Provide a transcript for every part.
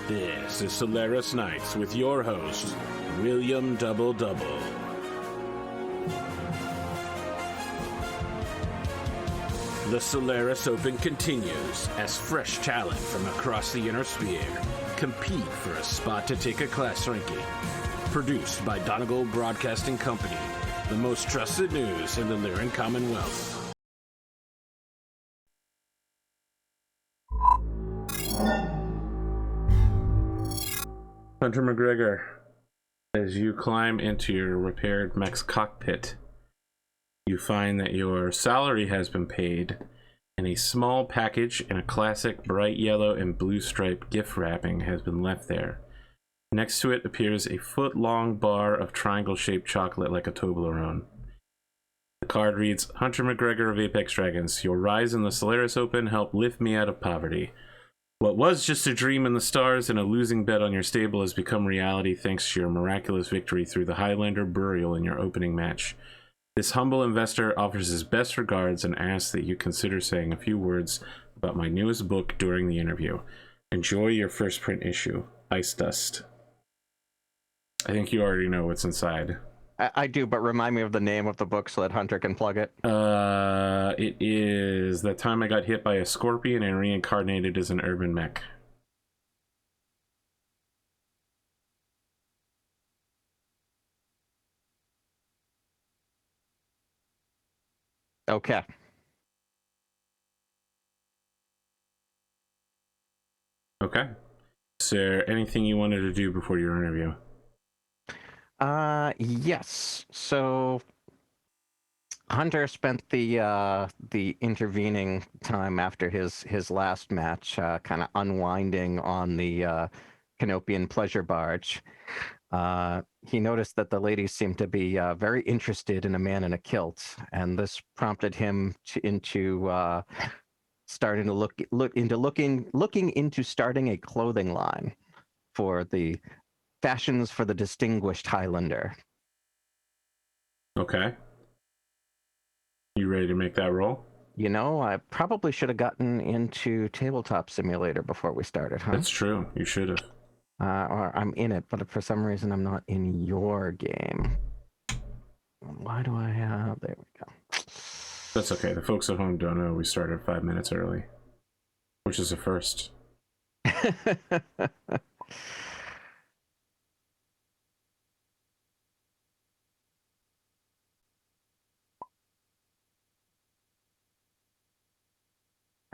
This is Solaris Nights with your host, William Double Double. The Solaris Open continues as fresh talent from across the inner sphere compete for a spot to take a class ranking. Produced by Donegal Broadcasting Company, the most trusted news in the Lyran Commonwealth. Hunter MacGreggor, as you climb into your repaired mech's cockpit, you find that your salary has been paid, and a small package in a classic bright yellow and blue stripe gift wrapping has been left there. Next to it appears a foot-long bar of triangle-shaped chocolate like a Toblerone. The card reads, Hunter MacGregor of Apex Dragons, your rise in the Solaris Open helped lift me out of poverty. What was just a dream in the stars and a losing bet on your stable has become reality thanks to your miraculous victory through the Highlander burial in your opening match. This humble investor offers his best regards and asks that you consider saying a few words about my newest book during the interview. Enjoy your first print issue, Ice Dust. I think you already know what's inside. I do, but remind me of the name of the book so that Hunter can plug it. It is The Time I Got Hit by a Scorpion and Reincarnated as an Urban Mech. Okay. Okay. Is there anything you wanted to do before your interview? Yes. So Hunter spent the intervening time after his last match kind of unwinding on the Canopian pleasure barge. He noticed that the ladies seemed to be very interested in a man in a kilt, and this prompted him into starting to looking into starting a clothing line for the fashions for the distinguished Highlander. Okay. You ready to make that roll? You know, I probably should have gotten into Tabletop Simulator before we started, huh? That's true. You should have. Or I'm in it, but for some reason I'm not in your game. Why do I have... There we go. That's okay. The folks at home don't know we started 5 minutes early, which is a first.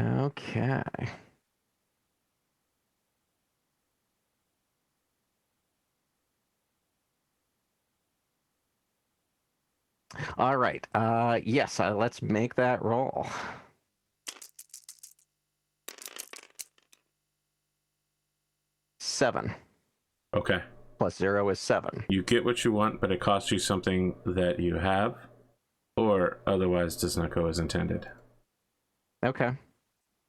Okay. All right. Yes, let's make that roll. Seven. Okay. Plus 0 is 7. You get what you want, but it costs you something that you have, or otherwise does not go as intended. Okay.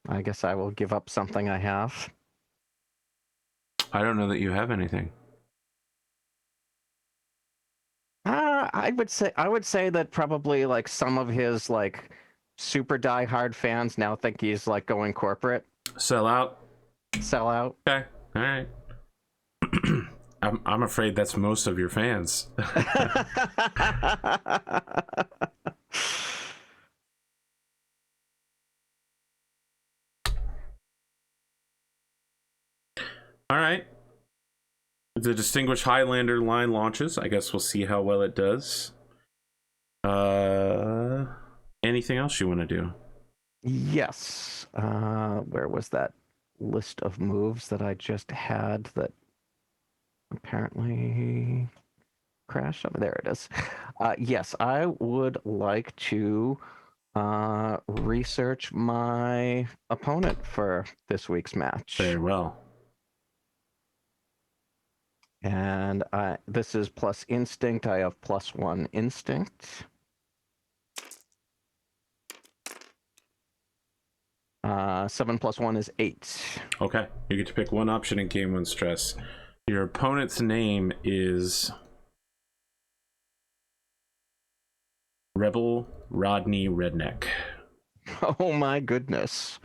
I guess I will give up something I have. I don't know that you have anything. I would say that probably like some of his like super diehard fans now think he's like going corporate. Sell out. Sell out. Okay. All right. I'm afraid that's most of your fans. All right. The Distinguished Highlander line launches. I guess we'll see how well it does. Anything else you want to do? Yes. Where was that list of moves that I just had that apparently crashed? Oh, there it is. Yes, I would like to research my opponent for this week's match. Very well. And this is plus instinct. I have +1 instinct. 7 + 1 is 8. Okay. You get to pick one option and gain 1 stress. Your opponent's name is Rebel Rodney Redneck. Oh my goodness.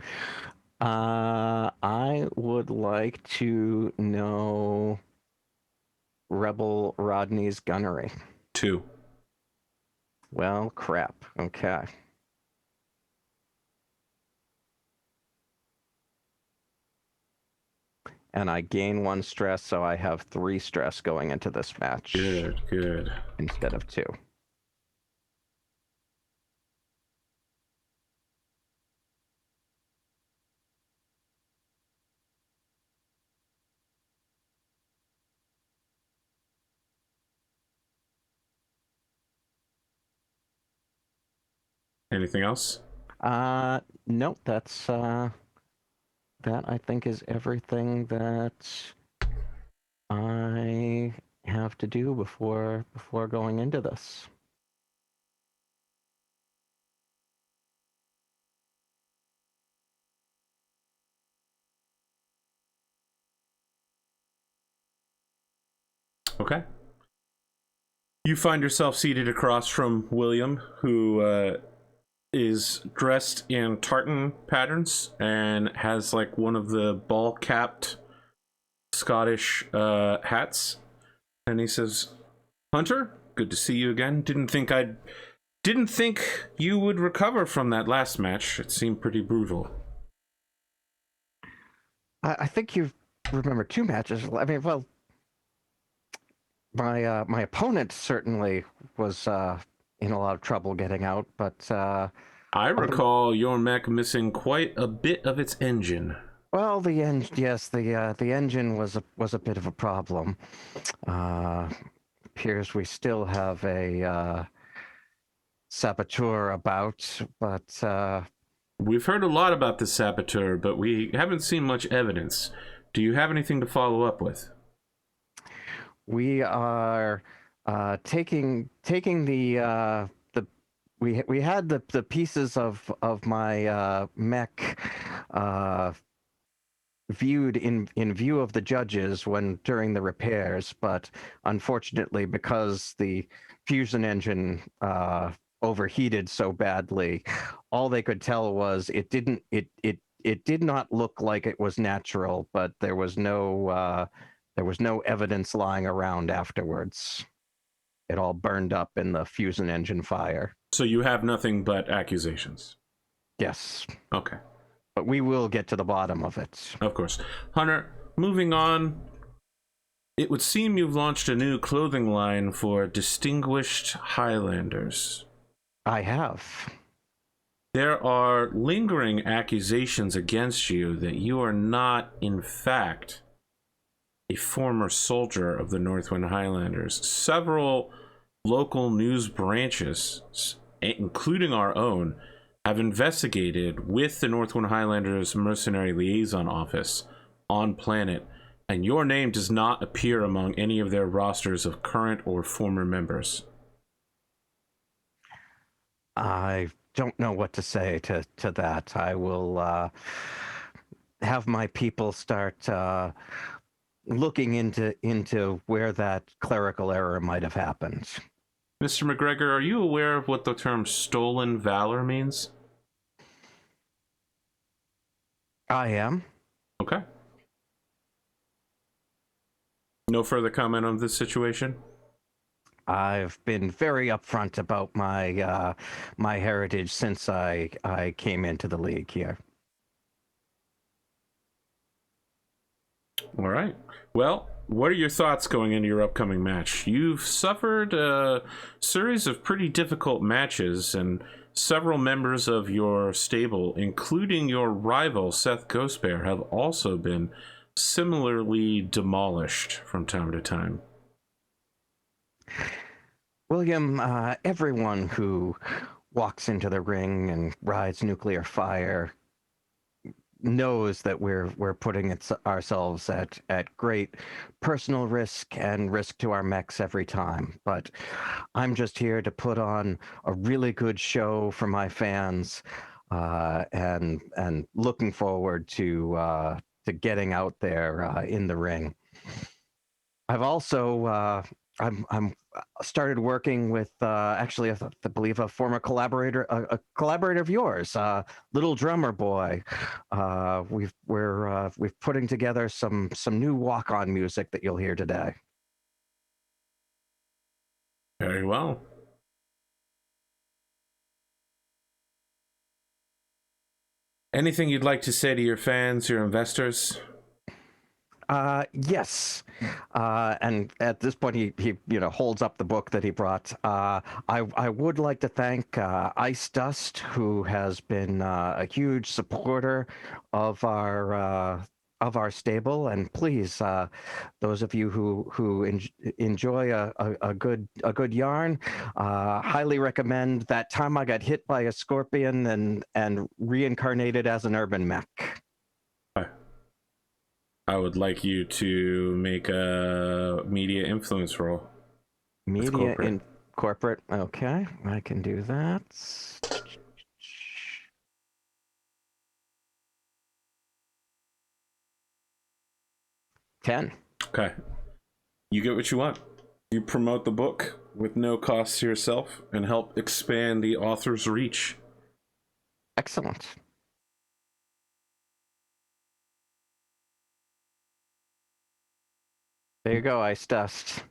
I would like to know Rebel Rodney's gunnery. 2. Well, crap. Okay. And I gain 1 stress, so I have 3 stress going into this match. Good. Instead of 2. Anything else? Nope. That I think is everything that I have to do before going into this. Okay. You find yourself seated across from William, who is dressed in tartan patterns and has like one of the ball-capped Scottish hats. And he says, "Hunter, good to see you again. Didn't think you would recover from that last match. It seemed pretty brutal." I think you remember 2 matches. I mean, well, my opponent certainly was in a lot of trouble getting out, but I recall your mech missing quite a bit of its engine. well, the engine was a bit of a problem. Appears we still have a saboteur about, but We've heard a lot about the saboteur, but we haven't seen much evidence. Do you have anything to follow up with? we are taking the we had the pieces of my mech viewed in view of the judges when during the repairs, but unfortunately, because the fusion engine overheated so badly, all they could tell was it did not look like it was natural, but there was no evidence lying around afterwards. It all burned up in the fusion engine fire. So you have nothing but accusations? Yes. Okay. But we will get to the bottom of it. Of course. Hunter, moving on. It would seem you've launched a new clothing line for distinguished Highlanders. I have. There are lingering accusations against you that you are not, in fact, a former soldier of the Northwind Highlanders. Several local news branches, including our own, have investigated with the Northwind Highlanders Mercenary Liaison Office on Planet, and your name does not appear among any of their rosters of current or former members. I don't know what to say to that. I will have my people start looking into where that clerical error might have happened. Mr. MacGregor, are you aware of what the term stolen valor means? I am. Okay. No further comment on this situation? I've been very upfront about my my heritage since I came into the league here. All right. Well, what are your thoughts going into your upcoming match? You've suffered a series of pretty difficult matches, and several members of your stable, including your rival Seth Ghostbear, have also been similarly demolished from time to time. William, everyone who walks into the ring and rides nuclear fire knows that we're putting ourselves at great personal risk and risk to our mechs every time. But I'm just here to put on a really good show for my fans, and looking forward to getting out there in the ring. I've also I'm started working with actually, I believe a former collaborator, a collaborator of yours, Little Drummer Boy. We've putting together some new walk-on music that you'll hear today. Very well. Anything you'd like to say to your fans, your investors? Yes. And at this point, he holds up the book that he brought. I would like to thank Ice Dust, who has been a huge supporter of our stable. And please, those of you who enjoy a good yarn, highly recommend That Time I Got Hit by a Scorpion and Reincarnated as an Urban Mech. I would like you to make a media influence roll. Media in corporate. Okay, I can do that. $10. Okay. You get what you want. You promote the book with no cost to yourself and help expand the author's reach. Excellent. There you go, Ice Dust.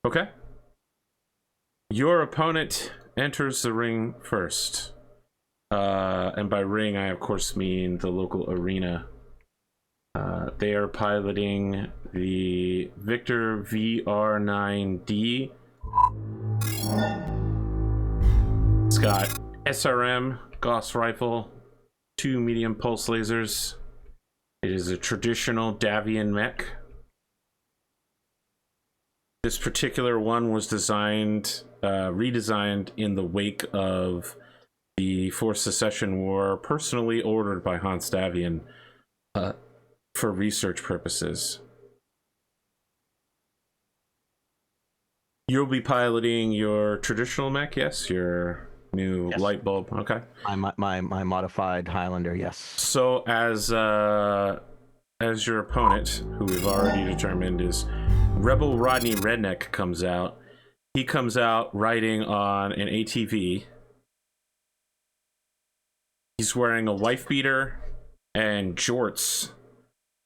Okay. Your opponent enters the ring first. And by ring, I of course mean the local arena. They are piloting the Victor VR9D. It's got SRM, Gauss rifle, 2 medium pulse lasers. It is a traditional Davian mech. This particular one was redesigned in the wake of the Fourth Secession War, personally ordered by Hans Davian for research purposes. You'll be piloting your traditional mech, yes? Your new light bulb, okay? My modified Highlander, yes. So as your opponent, who we've already determined is Rebel Rodney Redneck, comes out. He comes out riding on an ATV. He's wearing a wife beater and jorts,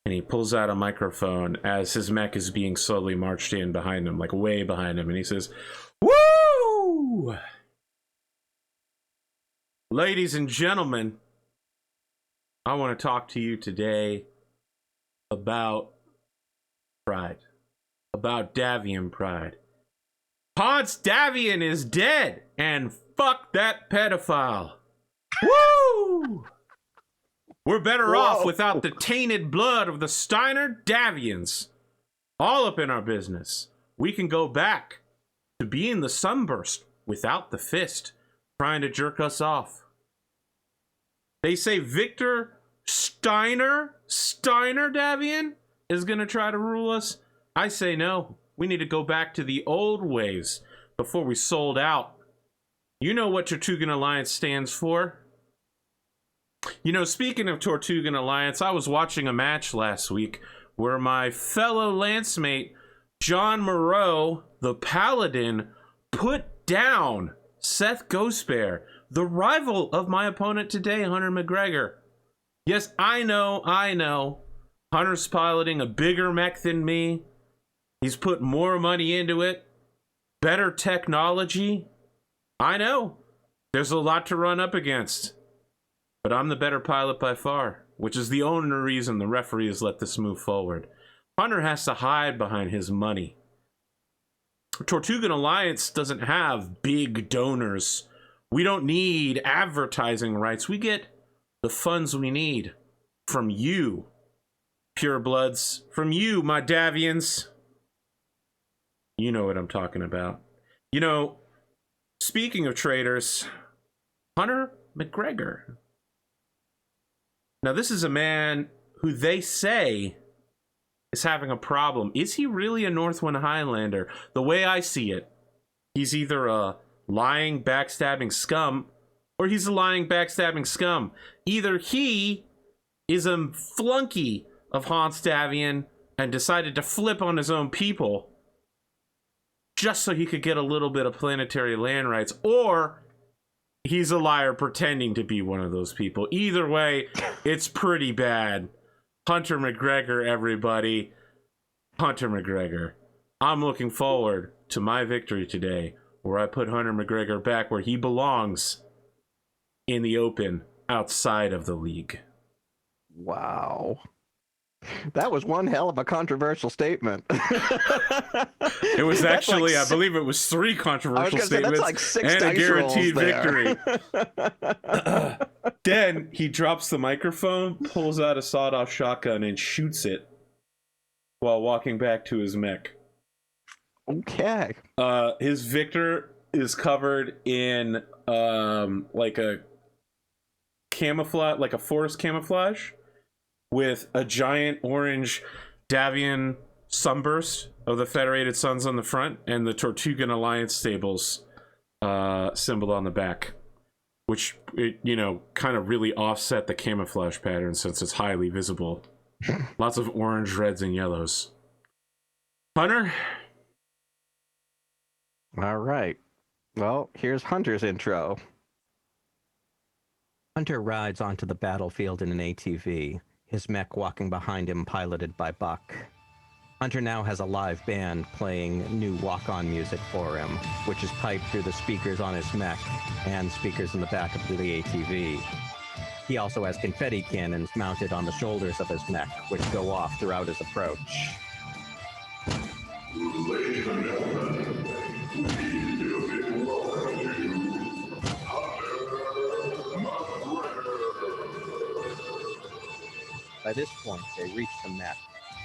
and he pulls out a microphone as his mech is being slowly marched in behind him, like way behind him, and he says, "Woo! Ladies and gentlemen, I want to talk to you today about pride, about Davian pride. Hans Davian is dead, and fuck that pedophile. Woo! We're better off without the tainted blood of the Steiner Davians all up in our business. We can go back to being the sunburst without the fist trying to jerk us off. They say Victor Steiner Davian is gonna try to rule us. I say no. We need to go back to the old ways before we sold out. You know what Tortugan Alliance stands for. You know, speaking of Tortugan Alliance, I was watching a match last week where my fellow lancemate John Moreau, the Paladin, put down Seth Ghostbear, the rival of my opponent today, Hunter MacGreggor. Yes, I know. Hunter's piloting a bigger mech than me. He's put more money into it. Better technology. I know. There's a lot to run up against. But I'm the better pilot by far, which is the only reason the referee has let this move forward. Hunter has to hide behind his money. Tortugan Alliance doesn't have big donors. We don't need advertising rights. We get the funds we need from you, purebloods, from you, my Davians. You know what I'm talking about. You know, speaking of traitors, Hunter MacGregor. Now, this is a man who they say is having a problem. Is he really a Northwind Highlander? The way I see it, he's either a lying, backstabbing scum, or he's a lying, backstabbing scum. Either he is a flunky of Hans Davian and decided to flip on his own people just so he could get a little bit of planetary land rights, or he's a liar pretending to be one of those people. Either way, it's pretty bad. Hunter MacGregor, everybody. Hunter MacGregor. I'm looking forward to my victory today, where I put Hunter MacGregor back where he belongs, in the open, outside of the league. Wow. That was one hell of a controversial statement. It was actually, I believe it was 3 controversial statements that's like 6 and a dice guaranteed rolls victory. Then he drops the microphone, pulls out a sawed-off shotgun, and shoots it while walking back to his mech. Okay. His victor is covered in like a camouflage, like a forest camouflage, with a giant orange Davian sunburst of the Federated Suns on the front and the Tortugan Alliance stables symbol on the back, which, kind of really offset the camouflage pattern since it's highly visible. Lots of orange, reds, and yellows. Hunter? All right. Well, here's Hunter's intro. Hunter rides onto the battlefield in an ATV, his mech walking behind him, piloted by Buck. Hunter now has a live band playing new walk-on music for him, which is piped through the speakers on his mech and speakers in the back of the ATV. He also has confetti cannons mounted on the shoulders of his mech, which go off throughout his approach. Ladies and gentlemen, we welcome you, Hunter MacGregor. By this point, they reach the mech,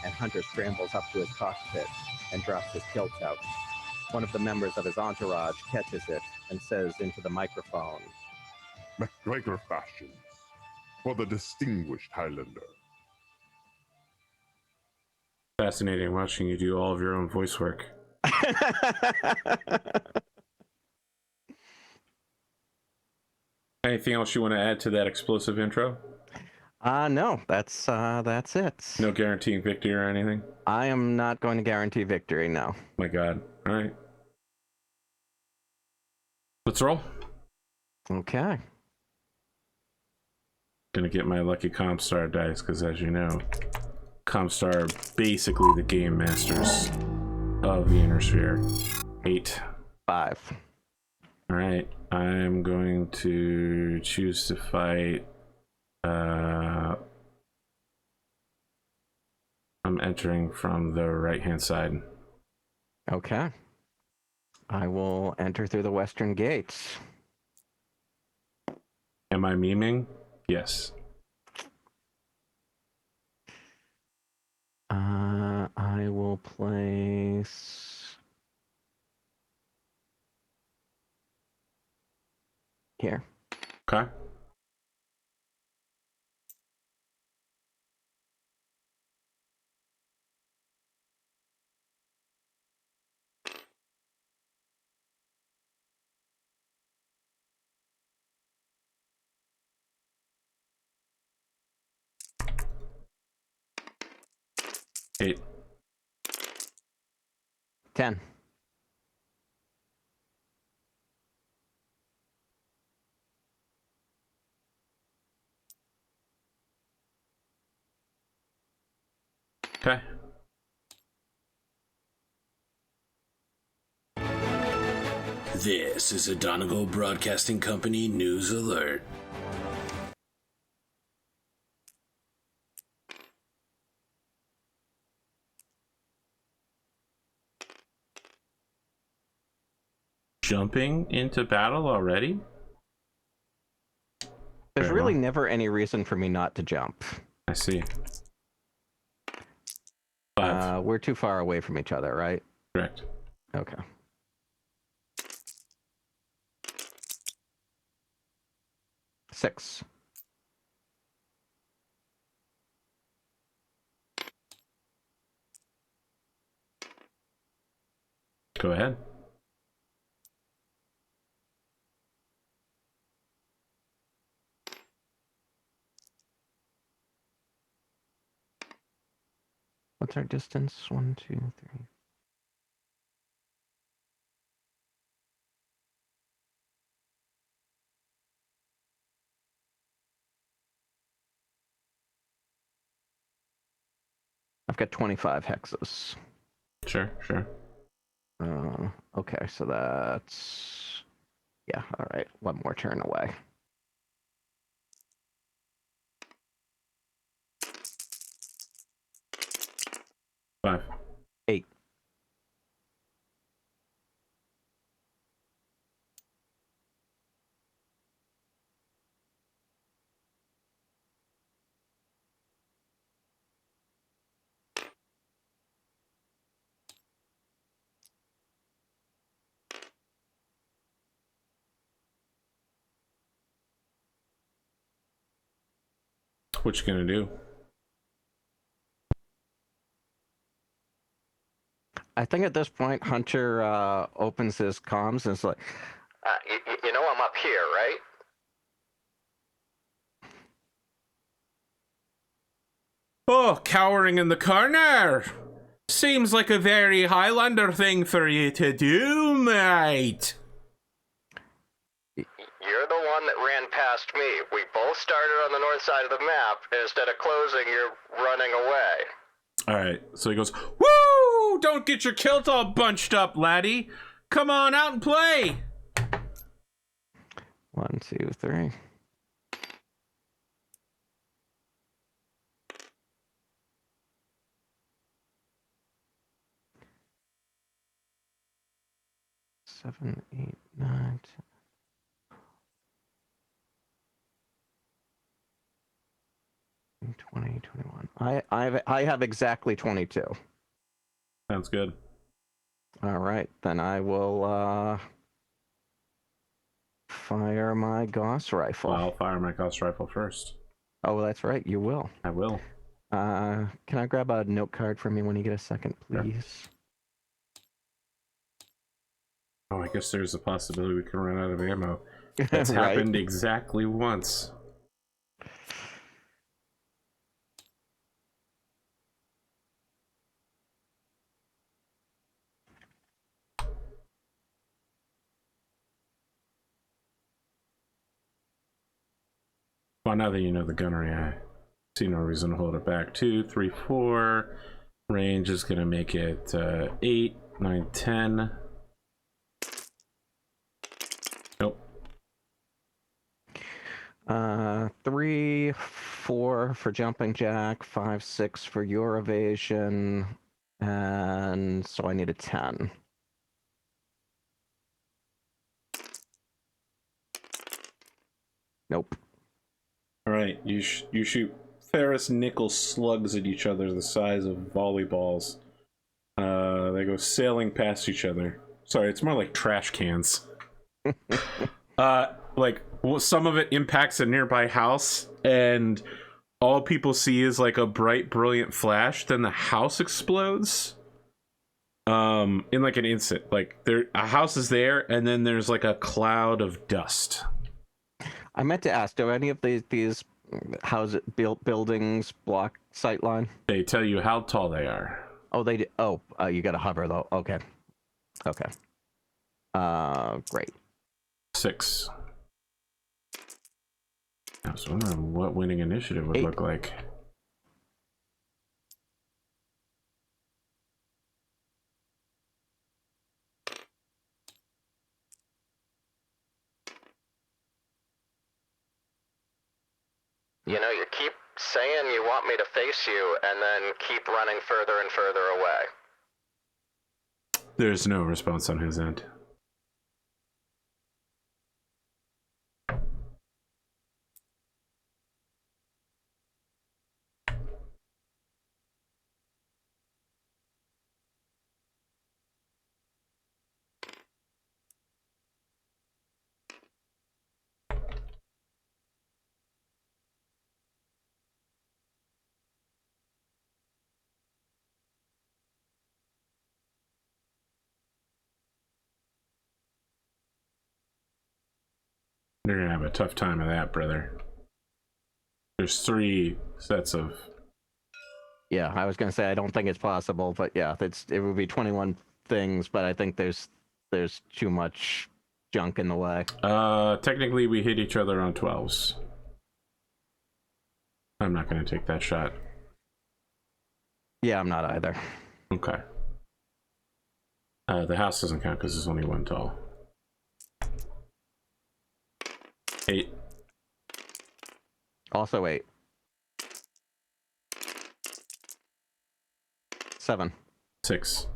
and Hunter scrambles up to his cockpit and drops his kilt out. One of the members of his entourage catches it and says into the microphone, MacGregor fashions for the distinguished Highlander. Fascinating watching you do all of your own voice work. Anything else you want to add to that explosive intro? No, that's it. No guaranteeing victory or anything? I am not going to guarantee victory, no. My God. All right. Let's roll. Okay. Gonna get my lucky Comstar dice, because as you know, Comstar are basically the game masters of the Inner Sphere. 8. 5. All right. I'm going to choose to fight. I'm entering from the right-hand side. Okay. I will enter through the western gates. Am I memeing? Yes. I will place here. Okay. Eight. 10. Okay. This is a Donegal Broadcasting Company news alert. Jumping into battle already? There's Very really well. never any reason for me not to jump. I see. 5. We're too far away from each other, right? Correct. Okay. Six. Go ahead. What's our distance? 1, 2, 3. I've got 25 hexes. Sure, sure. Okay, so that's... Yeah, all right. One more turn away. Five. 8. What you gonna do? I think at this point, Hunter opens his comms and is like, you know I'm up here, right? Oh, cowering in the corner! Seems like a very Highlander thing for you to do, mate! You're the one that ran past me. We both started on the north side of the map. Instead of closing, you're running away. Alright, so he goes, woo! Don't get your kilt all bunched up, laddie! Come on out and play! 1, 2, 3. Seven, 8, 9, 10, 20, 21. I have exactly 22. Sounds good. All right, then I will fire my Gauss rifle. Well, I'll fire my Gauss rifle first. Oh, that's right, you will. I will. Can I grab a note card from me when you get a second, please? Oh, I guess there's a possibility we can run out of ammo. That's Right. happened exactly once. Well, now that you know the gunnery, I see no reason to hold it back. 2, 3, 4. Range is going to make it 8, 9, 10. Nope. 3, 4 for jumping jack, 5, 6 for your evasion, and so I need a 10. Nope. All right, you shoot ferrous nickel slugs at each other the size of volleyballs. They go sailing past each other. Sorry, it's more like trash cans. Like some of it impacts a nearby house, and all people see is like a bright, brilliant flash. Then the house explodes. In like an instant. Like a house is there, and then there's like a cloud of dust. I meant to ask, do any of these houses, buildings block sightline? They tell you how tall they are. Oh, they do. Oh, you got to hover though. Okay. Okay. Great. 6. I was wondering what winning initiative would 8. look like. You know, you keep saying you want me to face you, and then keep running further and further away. There's no response on his end. You're gonna have a tough time of that, brother. There's 3 sets of Yeah, I was gonna say I don't think it's possible, but yeah, it would be 21 things, but I think there's too much junk in the way. Technically, we hit each other on 12s. I'm not going to take that shot. Yeah, I'm not either. Okay. The house doesn't count because there's only one tall. 8. Also 8. 7. 6.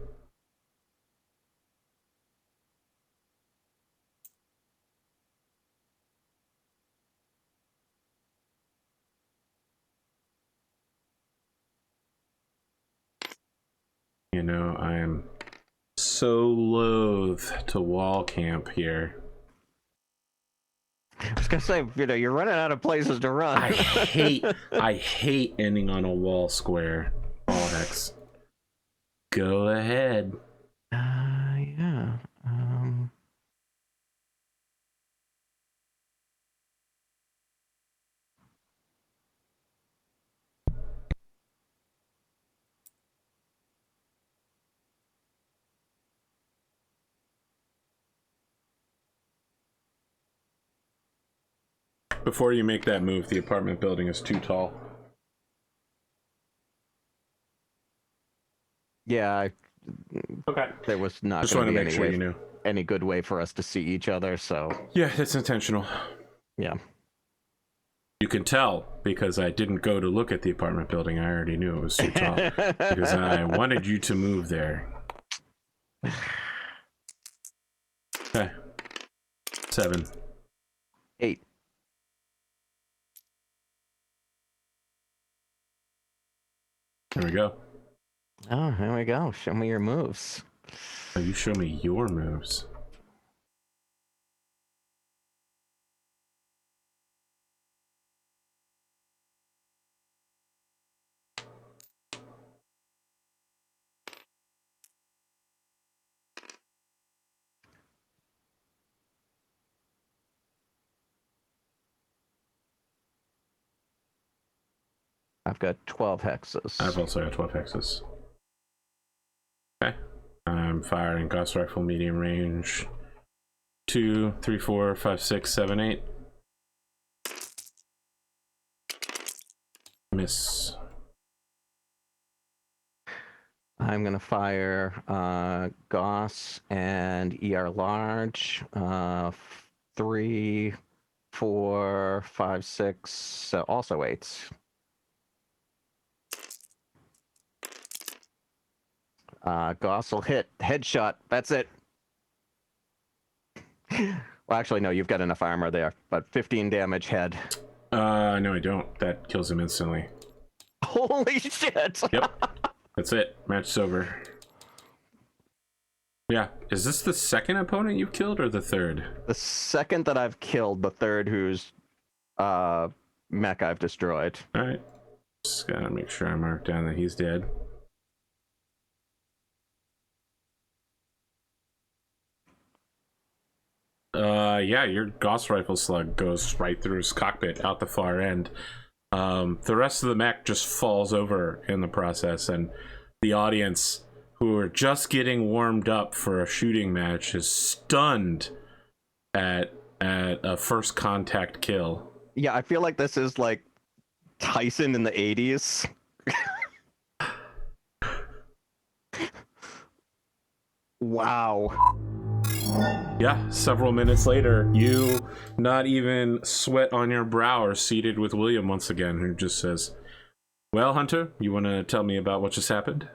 You know, I am so loath to wall camp here. I was gonna say, you're running out of places to run. I hate ending on a wall square. Wall hex. Go ahead. Yeah. Before you make that move, the apartment building is too tall. Yeah, Okay. there was not Just going want to to be make sure you knew. any good way for us to see each other, so Yeah, it's intentional. yeah. You can tell because I didn't go to look at the apartment building. I already knew it was too tall because I wanted you to move there. Okay. 7. 8. There we go. Oh, there we go. Show me your moves. Oh, you show me your moves. I've got 12 hexes. I've also got 12 hexes. Okay. I'm firing Gauss Rifle medium range. 2, 3, 4, 5, 6, 7, 8. Miss. I'm gonna fire Gauss and ER large. 3, 4, 5, 6. Also 8s. Gauss will hit. Headshot. That's it. Well, actually, no, you've got enough armor there, but 15 damage head. No, I don't. That kills him instantly. Holy shit! Yep. That's it. Match's over. Yeah. Is this the second opponent you've killed or the third? The second that I've killed, the third whose mech I've destroyed. Alright. Just gotta make sure I mark down that he's dead. Yeah, your Gauss rifle slug goes right through his cockpit out the far end. The rest of the mech just falls over in the process, and the audience, who are just getting warmed up for a shooting match, is stunned at a first contact kill. Yeah, I feel like this is like Tyson in the 80s. Wow. Yeah, several minutes later, you, not even sweat on your brow, are seated with William once again, who just says, "Well, Hunter, you want to tell me about what just happened?"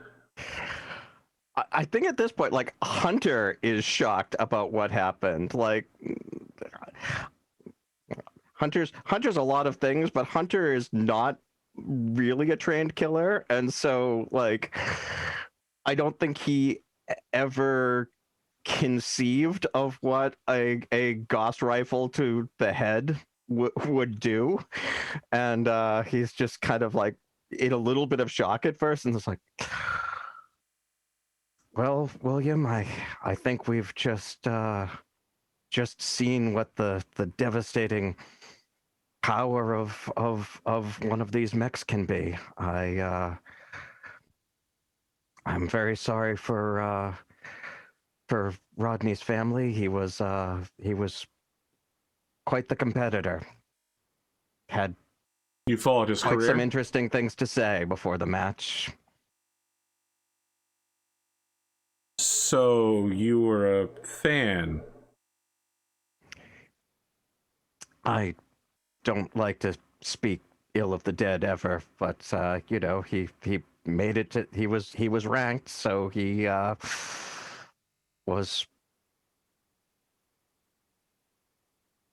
I think at this point, like, Hunter is shocked about what happened. Like, Hunter's a lot of things, but Hunter is not really a trained killer, and so, like, I don't think he ever conceived of what a Gauss rifle to the head would do, and he's just kind of like in a little bit of shock at first, and it's like, well, William, I think we've just seen what the devastating power of one of these mechs can be. I'm very sorry for Rodney's family. He was quite the competitor. Had You followed his quite some career? interesting things to say before the match. So you were a fan. I don't like to speak ill of the dead ever, but you know, he made it to he was ranked, so he was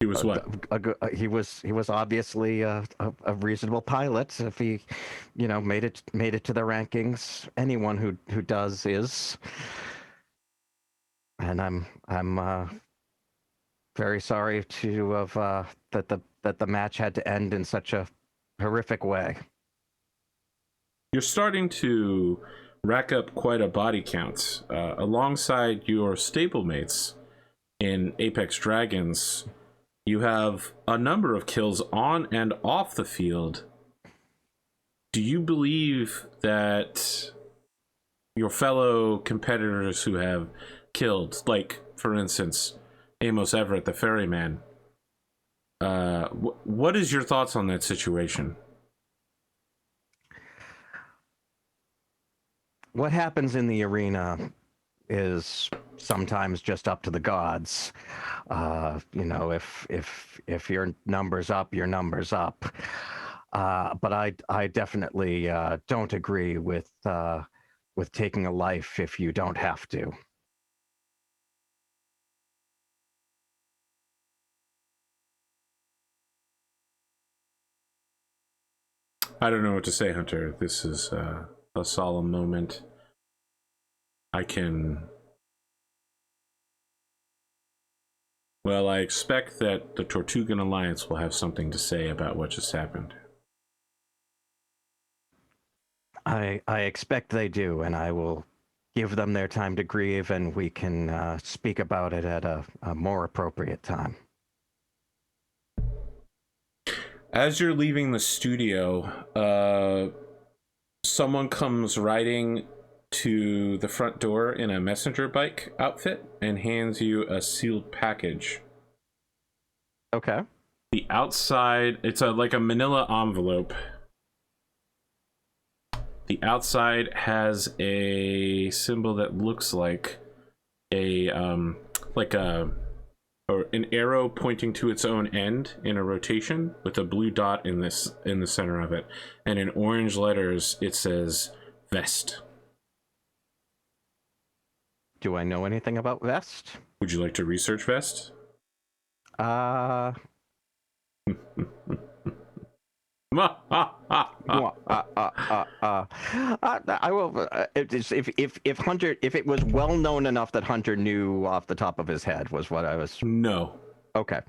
He was what? he was obviously a reasonable pilot. If he, you know, made it to the rankings, anyone who does is. And I'm very sorry to have that the match had to end in such a horrific way. You're starting to rack up quite a body count. Alongside your stablemates in Apex Dragons, you have a number of kills on and off the field. Do you believe that your fellow competitors who have killed, like, for instance, Amos Everett, the ferryman, what is your thoughts on that situation? What happens in the arena is sometimes just up to the gods. You know, if your number's up, your number's up. But I definitely don't agree with taking a life if you don't have to. I don't know what to say, Hunter. This is a solemn moment. Well, I expect that the Tortugan Alliance will have something to say about what just happened. I expect they do, and I will give them their time to grieve, and we can speak about it at a more appropriate time. As you're leaving the studio, someone comes riding to the front door in a messenger bike outfit and hands you a sealed package. Okay. The outside, it's like a manila envelope. The outside has a symbol that looks like an arrow pointing to its own end in a rotation with a blue dot in the center of it, and in orange letters it says Vest. Do I know anything about Vest? Would you like to research Vest? I will. If Hunter, if it was well known enough that Hunter knew off the top of his head, was what I was. No. Okay.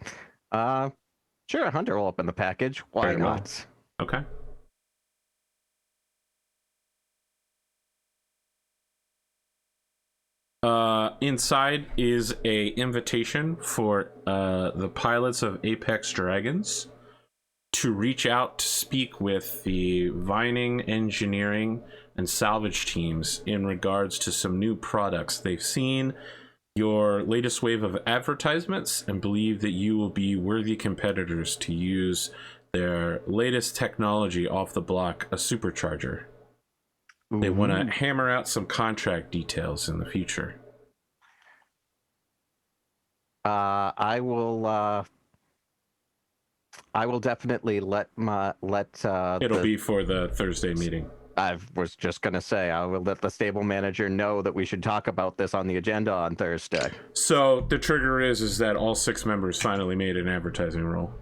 Sure. Hunter will open the package. Why Very well. not? Okay. Inside is a invitation for the pilots of Apex Dragons to reach out to speak with the Vining engineering and salvage teams in regards to some new products. They've seen your latest wave of advertisements and believe that you will be worthy competitors to use their latest technology off the block, a supercharger. They want to hammer out some contract details in the future. I will definitely let. It'll be for the Thursday meeting. I was just gonna say I will let the stable manager know that we should talk about this on the agenda on Thursday. So the trigger is that all 6 members finally made an advertising roll.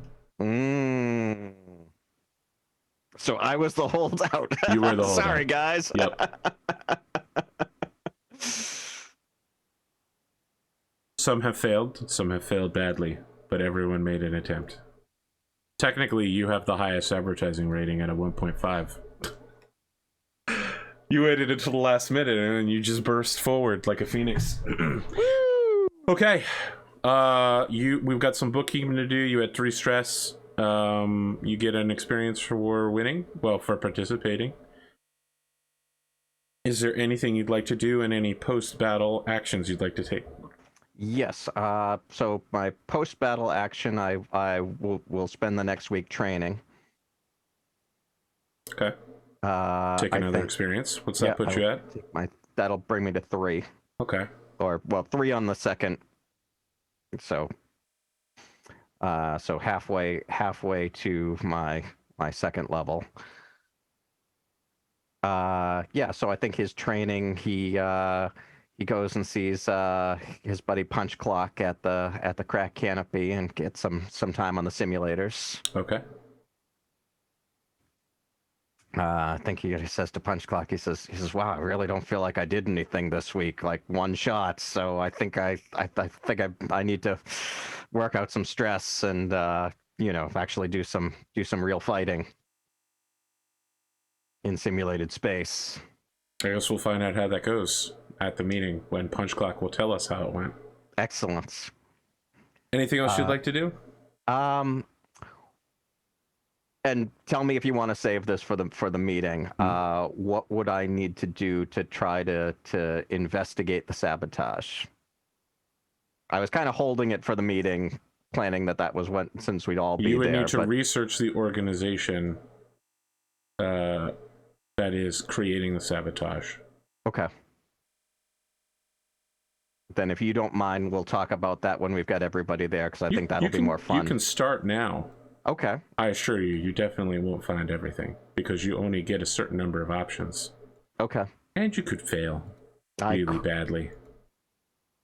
So I was the holdout. You were the holdout. Sorry, guys. Yep. Some have failed, some have failed badly, but everyone made an attempt. Technically, you have the highest advertising rating at a 1.5. You waited until the last minute and then you just burst forward like a phoenix. Okay. We've got some bookkeeping to do. You had 3 stress. You get an experience for winning. Well, for participating. Is there anything you'd like to do and any post-battle actions you'd like to take? Yes. So my post-battle action, I will spend the next week training. Okay. Take another experience. What's that put you at? That'll bring me to 3. Okay. Or, well, 3 on the second. So so halfway to my second level. Yeah, so I think his training, he goes and sees his buddy Punch Clock at the crack canopy and gets some time on the simulators. Okay. I think he says to Punch Clock, he says, "Wow, I really don't feel like I did anything this week, like 1 shot. So I think I need to work out some stress and actually do some real fighting in simulated space." I guess we'll find out how that goes at the meeting when Punch Clock will tell us how it went. Excellent. Anything else you'd like to do? And tell me if you want to save this for the meeting. What would I need to do to try to investigate the sabotage? I was kind of holding it for the meeting, planning that was when, since we'd all be there. You would need to research the organization that is creating the sabotage. Okay. Then if you don't mind, we'll talk about that when we've got everybody there, because I think that'll be more fun. You can start now. Okay. I assure you, you definitely won't find everything, because you only get a certain number of options. Okay. And you could fail really badly.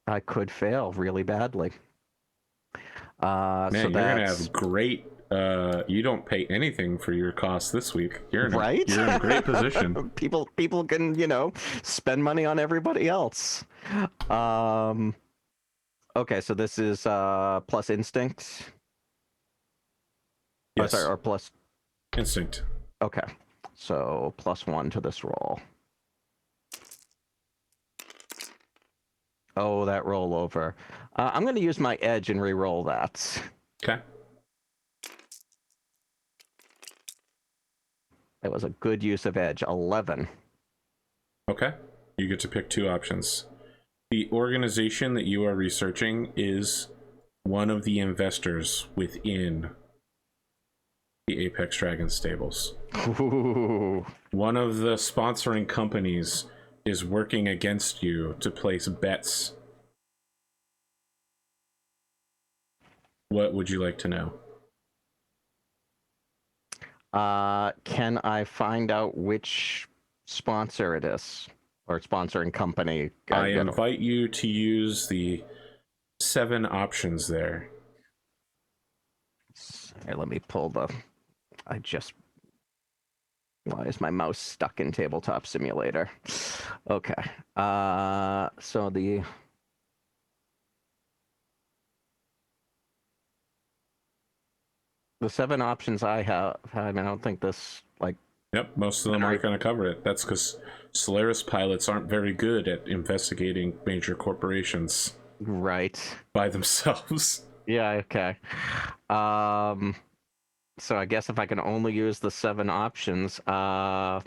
I could fail really badly. Man, so you're going to have great... you don't pay anything for your costs this week. You're in a great position. People can, spend money on everybody else. Okay, so this is plus instinct. Yes. Or plus instinct. Okay, so +1 to this roll. Oh, that rollover. I'm going to use my edge and re-roll that. Okay. That was a good use of edge. 11. Okay. You get to pick 2 options. The organization that you are researching is one of the investors within the Apex Dragon stables. Ooh. One of the sponsoring companies is working against you to place bets. What would you like to know? Can I find out which sponsor it is, or sponsoring company? I invite you to use the 7 options there. Here, let me pull the... Why is my mouse stuck in Tabletop Simulator? Okay. So the... The 7 options I have, I don't think this, Yep, most of them aren't going to cover it. That's because Solaris pilots aren't very good at investigating major corporations. Right. By themselves. Yeah, okay. So I guess if I can only use the 7 options, how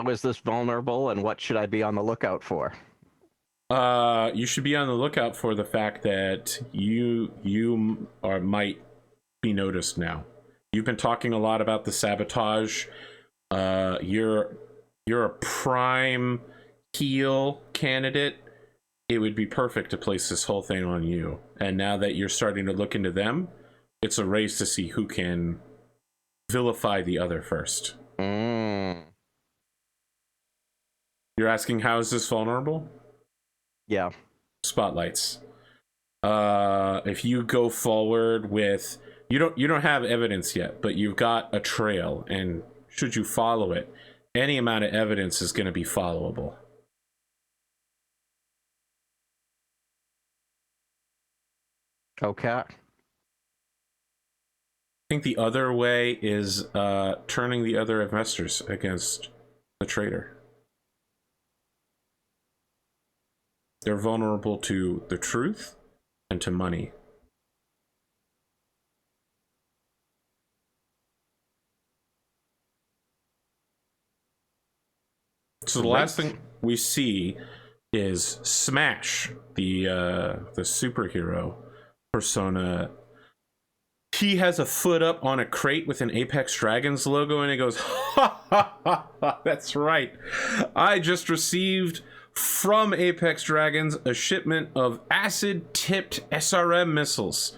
is this vulnerable, and what should I be on the lookout for? You should be on the lookout for the fact that you might be noticed now. You've been talking a lot about the sabotage. You're a prime heel candidate. It would be perfect to place this whole thing on you. And now that you're starting to look into them, it's a race to see who can vilify the other first. Mm. You're asking, how is this vulnerable? Yeah. Spotlights. If you go forward with... You don't have evidence yet, but you've got a trail, and should you follow it, any amount of evidence is going to be followable. Okay. I think the other way is turning the other investors against the trader. They're vulnerable to the truth and to money. So the last thing we see is Smash, the superhero persona. He has a foot up on a crate with an Apex Dragons logo, and he goes, ha ha ha ha, that's right. I just received from Apex Dragons a shipment of acid-tipped SRM missiles,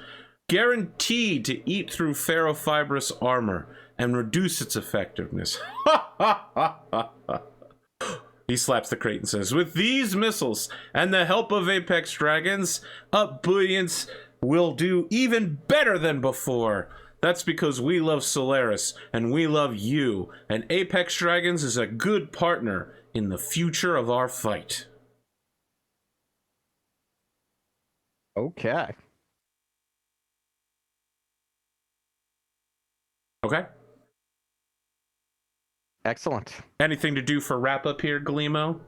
guaranteed to eat through ferrofibrous armor and reduce its effectiveness. Ha ha ha ha ha. He slaps the crate and says, with these missiles and the help of Apex Dragons, Upbuoyance will do even better than before. That's because we love Solaris and we love you, and Apex Dragons is a good partner in the future of our fight. Okay. Okay. Excellent. Anything to do for wrap up here, Gleemo?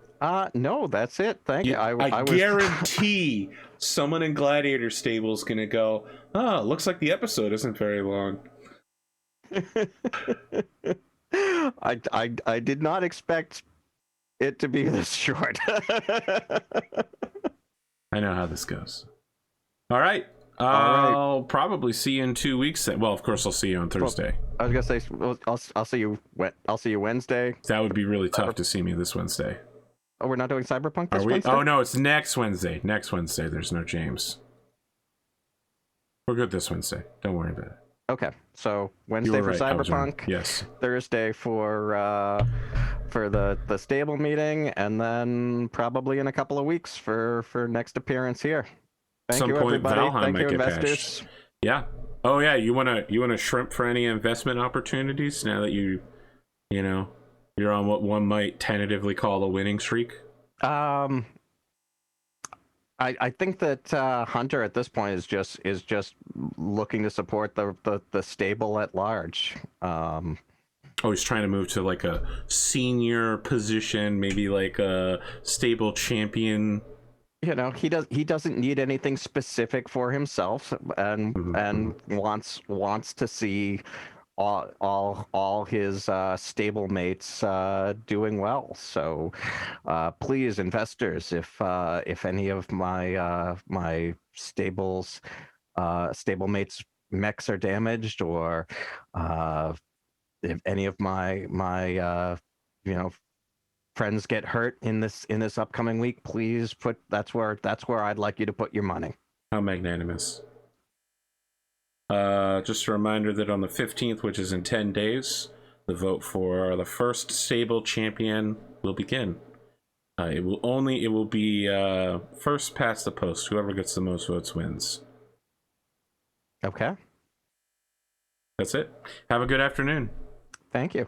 No, that's it. Thank you. I guarantee someone in Gladiator Stable is gonna go, oh, looks like the episode isn't very long. I did not expect it to be this short. I know how this goes. All right. All I'll probably see you in 2 weeks. Well, of course, I'll see you on Thursday. I was gonna say, well, I'll see you. I'll see you Wednesday. That would be really tough to see me this Wednesday. Oh, we're not doing Cyberpunk this Are we? Wednesday? Oh no, it's next Wednesday. Next Wednesday. There's no James. We're good this Wednesday. Don't worry about it. Okay, so Wednesday for right, Cyberpunk. Yes. Thursday for the stable meeting, and then probably in a couple of weeks for next appearance here. Thank Some you, point, everybody. Valheim Thank might you, get investors. patched. Yeah. Oh yeah. You wanna shrimp for any investment opportunities now that you know you're on what one might tentatively call a winning streak? I think that Hunter at this point is just looking to support the stable at large. Oh, he's trying to move to like a senior position, maybe like a stable champion. You know, he doesn't need anything specific for himself, and wants to see all his stable mates doing well. So please, investors, if any of my stables stablemates mechs are damaged, or if any of my friends get hurt in this upcoming week, please that's where I'd like you to put your money. How magnanimous. Just a reminder that on the 15th, which is in 10 days, the vote for the first stable champion will begin. It will be first past the post. Whoever gets the most votes wins. Okay. That's it. Have a good afternoon. Thank you.